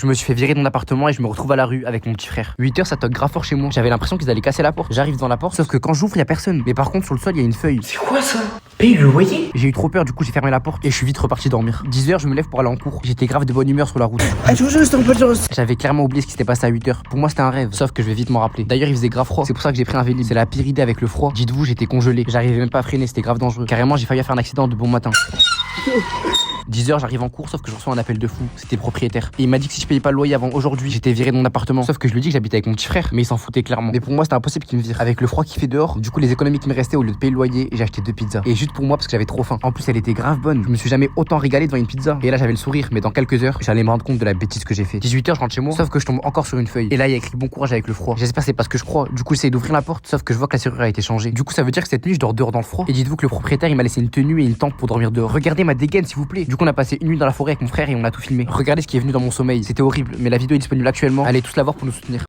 Je me suis fait virer de mon appartement et je me retrouve à la rue avec mon petit frère. 8h, ça toque grave fort chez moi. J'avais l'impression qu'ils allaient casser la porte. J'arrive devant la porte, sauf que quand j'ouvre, y a personne. Mais par contre, sur le sol, il y a une feuille. C'est quoi ça? Paye le loyer? J'ai eu trop peur, du coup, j'ai fermé la porte et je suis vite reparti dormir. 10h, je me lève pour aller en cours. J'étais grave de bonne humeur sur la route. J'avais clairement oublié ce qui s'était passé à 8h. Pour moi, c'était un rêve, sauf que je vais vite m'en rappeler. D'ailleurs, il faisait grave froid. C'est pour ça que j'ai pris un Vélib. C'est la pire idée avec le froid. Dites-vous, j'étais congelé. J'arrivais même pas à freiner, c'était grave dangereux. Carrément, j'ai failli faire un accident de bon matin. 10h, j'arrive en cours, sauf que je reçois un appel de fou. C'était le propriétaire. Et il m'a dit que si je payais pas le loyer avant aujourd'hui, j'étais viré de mon appartement. Sauf que je lui dis que j'habitais avec mon petit frère, mais il s'en foutait clairement. Mais pour moi, c'était impossible qu'il me vire. Avec le froid qui fait dehors, du coup, les économies qui me restaient au lieu de payer le loyer, j'ai acheté 2 pizzas. Et juste pour moi, parce que j'avais trop faim. En plus, elle était grave bonne. Je me suis jamais autant régalé devant une pizza. Et là, j'avais le sourire, mais dans quelques heures, j'allais me rendre compte de la bêtise que j'ai fait. 18h, je rentre chez moi, sauf que je tombe encore sur une feuille. Et là, il y a écrit bon courage avec le froid. J'espère c'est parce que je crois. Du coup, j'essaie d'ouvrir la porte, sauf que je vois que la serrure a été changée. Du coup, ça veut dire que cette nuit, je dors dehors dans le froid. Et dites-vous que le propriétaire, il m'a laissé une tenue et une tente pour dormir dehors. Regardez ma dégaine, s'il vous plaît. Du coup, on a passé une nuit dans la forêt avec mon frère et on a tout filmé. Regardez ce qui est venu dans mon sommeil. C'était horrible, mais la vidéo est disponible actuellement. Allez tous la voir pour nous soutenir.